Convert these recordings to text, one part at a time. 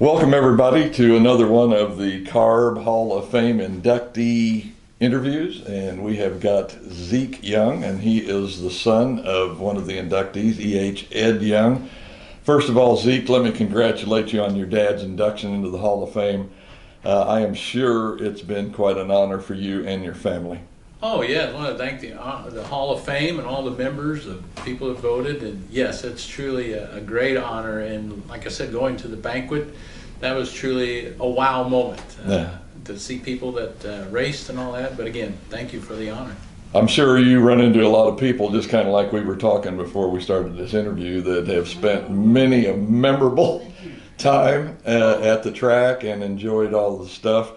Welcome everybody to another one of the Carb Hall of Fame inductee interviews, and we have got Zeke Young, and he is the son of one of the inductees, E.H. Ed Young. First of all, Zeke, let me congratulate you on your dad's induction into the Hall of Fame. I am sure it's been quite an honor for you and your family. Oh yeah, I want to thank the Hall of Fame and all the members, the people that voted, and yes, it's truly a great honor. And like I said, going to the banquet, that was truly a wow moment to see people that raced and all that. But again, thank you for the honor. I'm sure you run into a lot of people, just kind of like we were talking before we started this interview, that have spent many a memorable time at the track and enjoyed all the stuff.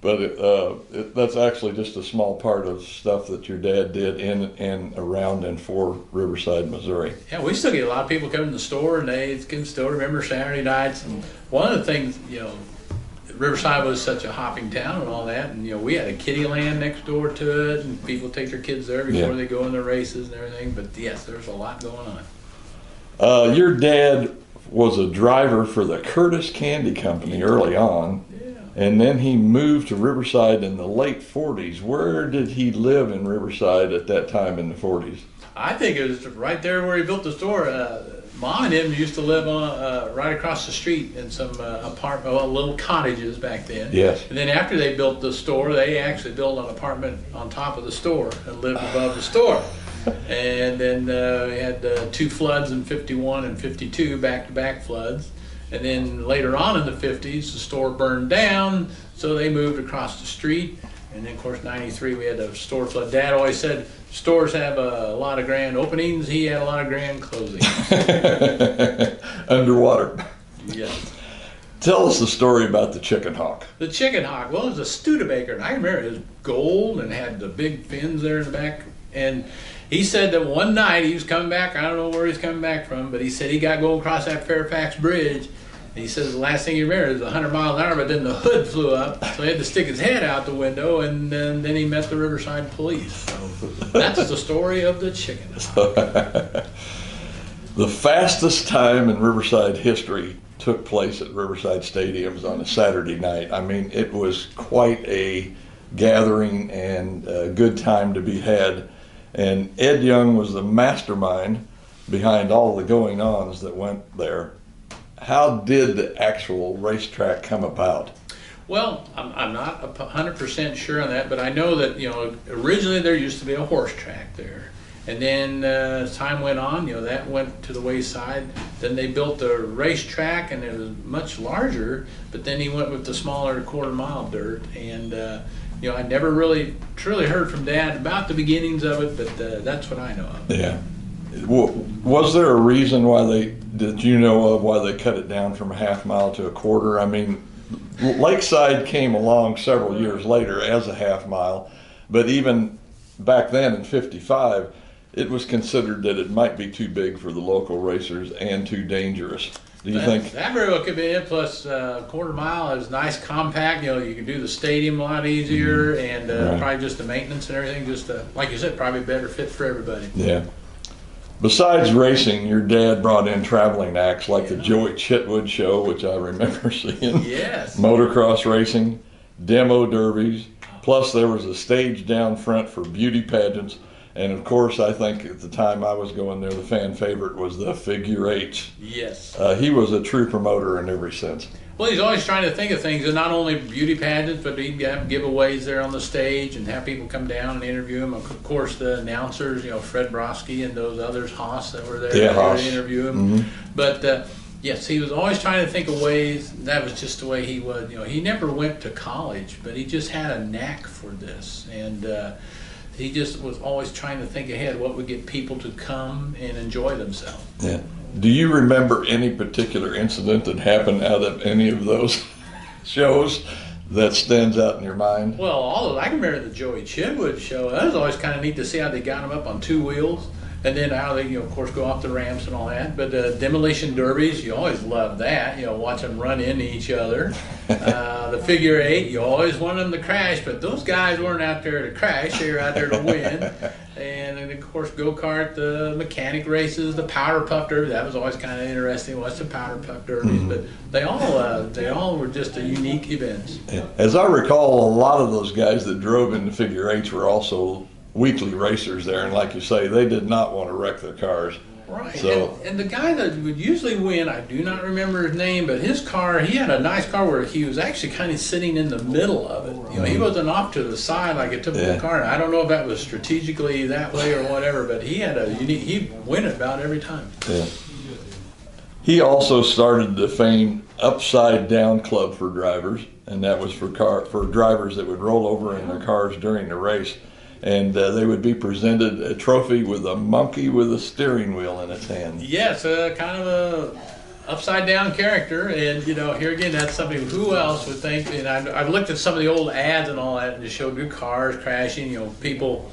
But that's actually just a small part of stuff that your dad did in and around and for Riverside, Missouri. Yeah, we still get a lot of people coming to the store, and they can still remember Saturday nights. And one of the things, Riverside was such a hopping town and all that, and we had a kiddie land next door to it, and people take their kids there before they go in the races and everything. But yes, there's a lot going on. Your dad was a driver for the Curtis Candy Company early on. And then he moved to Riverside in the late 40s. Where did he live in Riverside at that time in the 40s? I think it was right there where he built the store. Mom and him used to live on right across the street in some little cottages back then. Yes. And then after they built the store, they actually built an apartment on top of the store and lived above the store. And then we had two floods in 51 and 52, back-to-back floods. And then later on in the 50s, the store burned down, so they moved across the street. And then, of course, 93, we had a store flood. Dad always said stores have a lot of grand openings. He had a lot of grand closings. Underwater. Yes. Tell us the story about the chicken hawk. The chicken hawk, well, it was a Studebaker, and I remember it was gold and had the big fins there in the back. And he said that one night he was coming back, I don't know where he's coming back from, but he said he got going across that Fairfax Bridge. And he says the last thing he remembered was 100 miles an hour, but then the hood flew up, so he had to stick his head out the window, and then he met the Riverside police. So that's the story of the chicken hawk. The fastest time in Riverside history took place at Riverside Stadiums on a Saturday night. I mean, it was quite a gathering and a good time to be had. And Ed Young was the mastermind behind all the going-ons that went there. How did the actual racetrack come about? Well, I'm not 100% sure on that, but I know that, originally there used to be a horse track there. And then as time went on, that went to the wayside. Then they built the racetrack, and it was much larger, but then he went with the smaller quarter-mile dirt. And, I never really truly heard from Dad about the beginnings of it, but that's what I know of. Yeah. Was there a reason why they cut it down from a half mile to a quarter? I mean, Lakeside came along several years later as a half mile, but even back then in 55, it was considered that it might be too big for the local racers and too dangerous. Do you think? That very well could be it. Plus, quarter mile is nice, compact. You can do the stadium a lot easier, and probably just the maintenance and everything. Just like you said, probably a better fit for everybody. Yeah. Besides racing, your dad brought in traveling acts like the Joey Chitwood Show, which I remember seeing. Yes. Motocross racing, demo derbies. Plus, there was a stage down front for beauty pageants. And of course, I think at the time I was going there, the fan favorite was the figure eights. Yes. He was a true promoter in every sense. Well, he's always trying to think of things, and not only beauty pageants, but he'd have giveaways there on the stage and have people come down and interview him. Of course, the announcers, Fred Broski and those others, Haas, that were there to interview him. Mm-hmm. But yes, he was always trying to think of ways. That was just the way he was. He never went to college, but he just had a knack for this, and he just was always trying to think ahead what would get people to come and enjoy themselves. Yeah. Do you remember any particular incident that happened out of any of those shows that stands out in your mind? Well, I can remember the Joey Chitwood show. That was always kind of neat to see how they got him up on two wheels And then how they, of course, go off the ramps and all that. But demolition derbies, you always love that. Watch them run into each other. The figure eight, you always want them to crash, but those guys weren't out there to crash; they were out there to win. And then, of course, go-kart, the mechanic races, the powder puff derby. That was always kind of interesting. Watch the powder puff derbies, but they all were just a unique events. As I recall, a lot of those guys that drove in the figure eights were also weekly racers there, and like you say, they did not want to wreck their cars. Right. So, and the guy that would usually win, I do not remember his name, but his car, he had a nice car where he was actually kind of sitting in the middle of it. He wasn't off to the side like a typical car. And I don't know if that was strategically that way or whatever, but he had a unique, he'd win it about every time. Yeah. He also started the famed Upside Down Club for drivers, and that was for drivers that would roll over in their cars during the race. And they would be presented a trophy with a monkey with a steering wheel in its hand. Yes, kind of a upside down character. And here again, that's something. Who else would think? And I've looked at some of the old ads and all that, and they show good cars crashing. People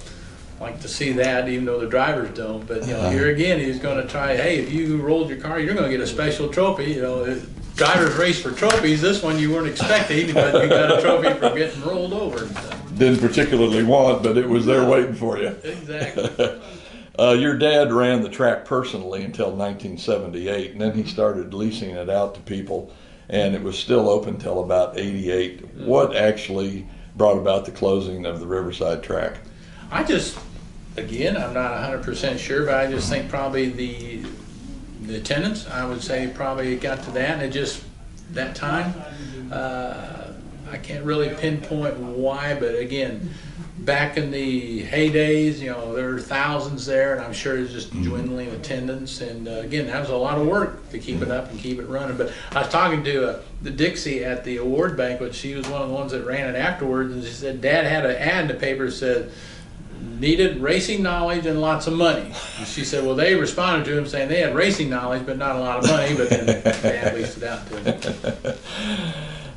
like to see that, even though the drivers don't. But here again, he's going to try. Hey, if you rolled your car, you're going to get a special trophy. Drivers race for trophies. This one you weren't expecting, but you got a trophy for getting rolled over and stuff. Didn't particularly want, but it was there waiting for you. Exactly. Your dad ran the track personally until 1978, and then he started leasing it out to people, and it was still open until about 88. What actually brought about the closing of the Riverside track? I'm not 100% sure, but I just think probably the attendance, I would say probably got to that, and it just, that time, I can't really pinpoint why, but again, back in the heydays, there were thousands there, and I'm sure it's just dwindling attendance. And again, that was a lot of work to keep it up and keep it running. But I was talking to the Dixie at the award banquet. She was one of the ones that ran it afterwards, and she said Dad had an ad in the paper that said, needed racing knowledge and lots of money. And she said, well, they responded to him saying they had racing knowledge but not a lot of money, but then Dad leased it out to him.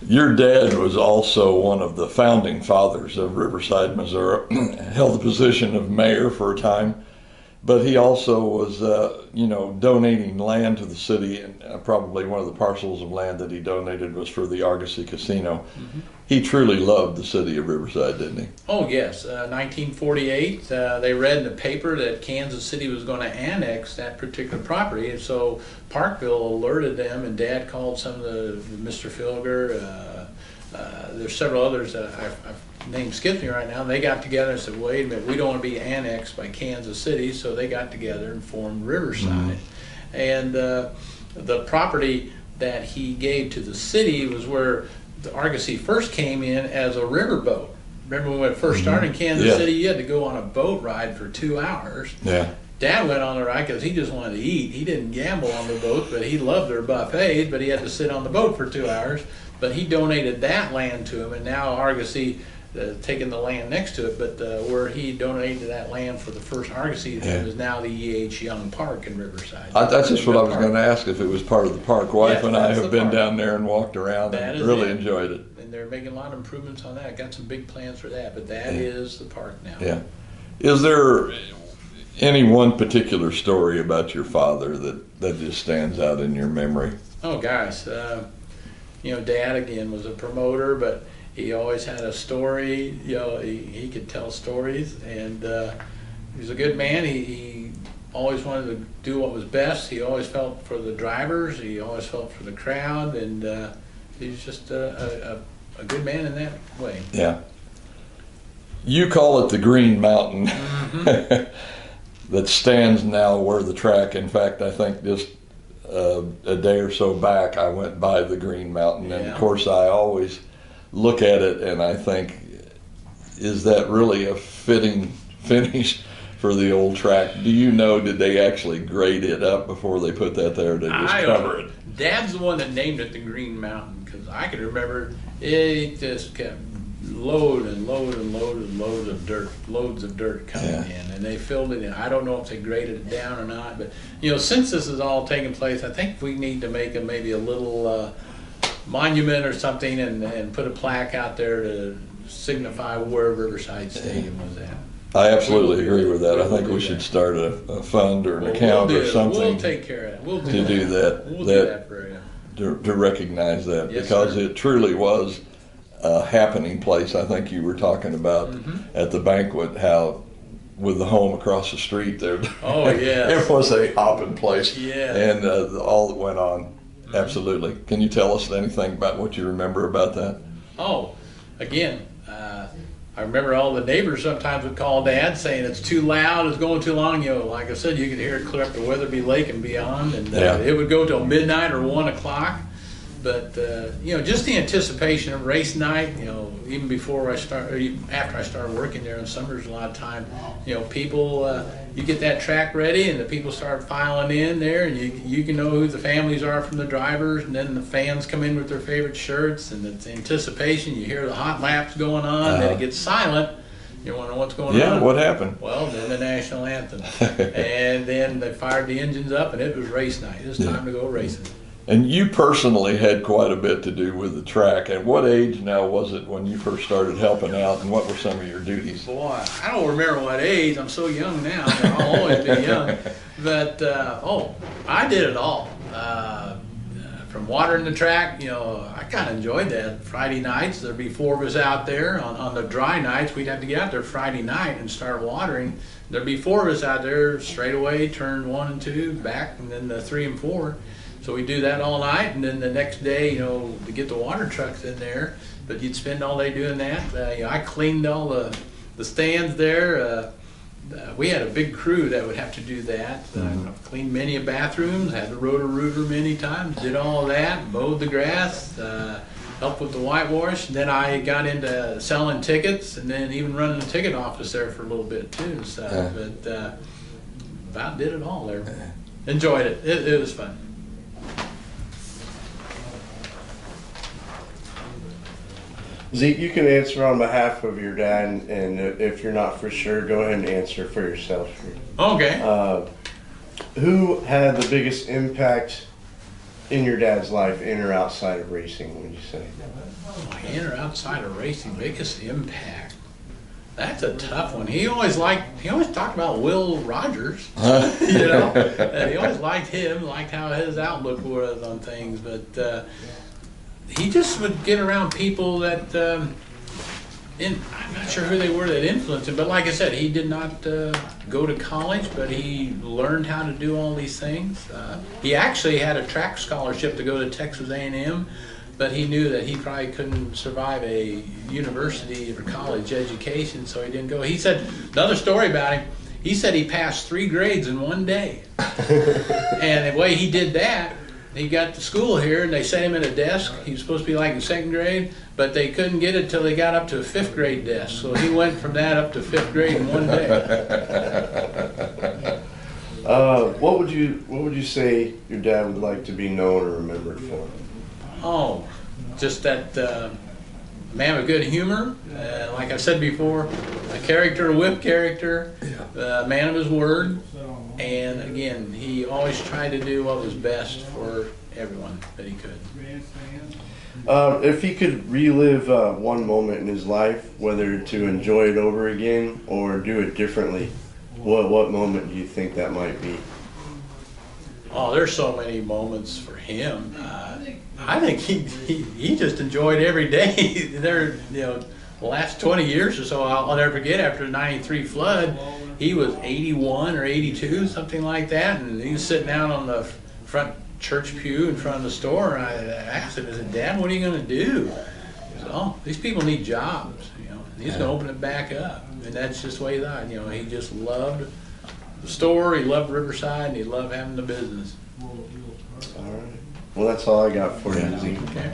Your dad was also one of the founding fathers of Riverside, Missouri, held the position of mayor for a time, but he also was, donating land to the city, and probably one of the parcels of land that he donated was for the Argosy Casino. Mm-hmm. He truly loved the city of Riverside, didn't he? Oh, yes. 1948, they read in the paper that Kansas City was going to annex that particular property, and so Parkville alerted them, and Dad called some of the Mr. Filger. There's several others that I've named skipped me right now. They got together and said, wait a minute, we don't want to be annexed by Kansas City, so they got together and formed Riverside. Mm-hmm. And the property that he gave to the city was where the Argosy first came in as a riverboat. Remember when it first started in Kansas City, you had to go on a boat ride for 2 hours. Yeah. Dad went on the ride because he just wanted to eat. He didn't gamble on the boat, but he loved their buffets, but he had to sit on the boat for 2 hours. But he donated that land to him, and now Argosy taking the land next to it, but where he donated that land for the first Argosy is now the E.H. Young Park in Riverside. That's just what I was going to ask, if it was part of the park. Wife and I have been down there and walked around and really enjoyed it. And they're making a lot of improvements on that. Got some big plans for that, but that is the park now. Yeah. Is there any one particular story about your father that just stands out in your memory? Oh, gosh. Dad, again, was a promoter, but he always had a story. He could tell stories, and he was a good man. He always wanted to do what was best. He always felt for the drivers. He always felt for the crowd, and he was just a good man in that way. Yeah. You call it the Green Mountain. Mm-hmm. That stands now where the track. In fact, I think just a day or so back, I went by the Green Mountain, and of course, I always look at it and I think, is that really a fitting finish for the old track? Do you know, did they actually grade it up before they put that there to just cover it? Dad's the one that named it the Green Mountain, because I can remember it just kept loads of dirt coming in, and they filled it in. I don't know if they graded it down or not, but since this is all taking place, I think we need to make maybe a little monument or something, and put a plaque out there to signify where Riverside Stadium was at. I absolutely agree with that. I think we should start a fund or an account or something. We'll take care of it. We'll to do that. We'll do that for you. To recognize that, Yes, because sir. it truly was a happening place. I think you were talking about at the banquet how with the home across the street there. Oh, yes. It was a hopping place. Yeah. And all that went on. Absolutely. Can you tell us anything about what you remember about that? Oh, again, I remember all the neighbors sometimes would call Dad saying it's too loud, it's going too long. You know, like I said, you could hear it clear up to Weatherby Lake and beyond, and it would go till midnight or 1 o'clock. But you know, just the anticipation of race night. You know, even before I start, or even after I started working there in summers, a lot of time, you know, people, you get that track ready, and the people start filing in there, and you can know who the families are from the drivers, and then the fans come in with their favorite shirts, and it's anticipation. You hear the hot laps going on, then it gets silent. You want to know what's going on? Yeah, what happened? Well, then the national anthem, and then they fired the engines up, and it was race night. It was time to go racing. And you personally had quite a bit to do with the track. At what age now was it when you first started helping out, and what were some of your duties? Boy, I don't remember what age. I'm so young now. I'll always be young. But, I did it all. From watering the track, you know, I kind of enjoyed that. Friday nights, there'd be 4 of us out there. On the dry nights, we'd have to get out there Friday night and start watering. There'd be 4 of us out there straight away, turn 1 and 2, back, and then the 3 and 4. So we do that all night, and then the next day, you know, to get the water trucks in there. But you'd spend all day doing that. You know, I cleaned all the stands there. We had a big crew that would have to do that. I've cleaned many of bathrooms, had the rotor-rooter many times, did all that, mowed the grass, helped with the whitewash. And then I got into selling tickets, and then even running the ticket office there for a little bit too. So, but about did it all there. Enjoyed it. It was fun. Zeke, you can answer on behalf of your dad, and if you're not for sure, go ahead and answer for yourself. Okay. Who had the biggest impact in your dad's life, in or outside of racing, would you say? In or outside of racing, biggest impact. That's a tough one. He always talked about Will Rogers. You know, he always liked him, liked how his outlook was on things, but he just would get around people that, I'm not sure who they were that influenced him, but like I said, he did not go to college, but he learned how to do all these things. He actually had a track scholarship to go to Texas A&M, but he knew that he probably couldn't survive a university or college education, so he didn't go. He said, another story about him, he said he passed 3 grades in one day. And the way he did that, he got to school here, and they set him at a desk. He was supposed to be like in 2nd grade, but they couldn't get it till they got up to a 5th grade desk. So he went from that up to 5th grade in one day. What would you say your dad would like to be known or remembered for? Oh, just that man with good humor. Like I said before, a character, a whip character, a man of his word. And again, he always tried to do what was best for everyone that he could. If he could relive one moment in his life, whether to enjoy it over again or do it differently, what moment do you think that might be? Oh, there's so many moments for him. I think he just enjoyed every day. There, you know, the last 20 years or so, I'll never forget, after the 93 flood, he was 81 or 82, something like that, and he was sitting out on the front church pew in front of the store, and I asked him, I said, Dad, what are you going to do? He said, oh, these people need jobs, you know, and he's going to open it back up. And that's just the way he thought, you know, he just loved the store, he loved Riverside, and he loved having the business. All right. Well, that's all I got for you, Zeke. Okay.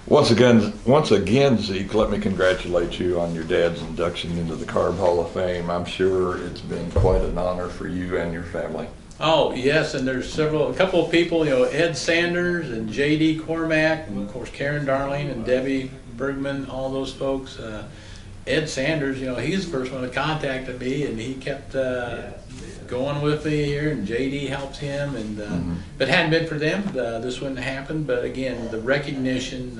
Once again, Zeke, let me congratulate you on your dad's induction into the Carb Hall of Fame. I'm sure it's been quite an honor for you and your family. Oh, yes, and there's a couple of people, you know, Ed Sanders and J.D. Cormack, and of course Karen Darling and Debbie Bergman, all those folks. Ed Sanders, you know, he's the first one that contacted me, and he kept going with me here, and J.D. helps him, and if it hadn't been for them, this wouldn't happen. But again, the recognition,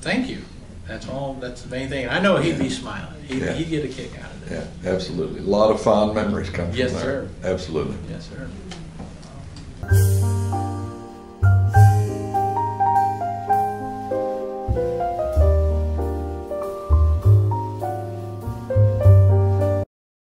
thank you. That's all. That's the main thing. I know he'd be smiling. Yeah. He'd get a kick out of it. Yeah, absolutely. A lot of fond memories come from Yes, there. sir. Absolutely. Yes, sir.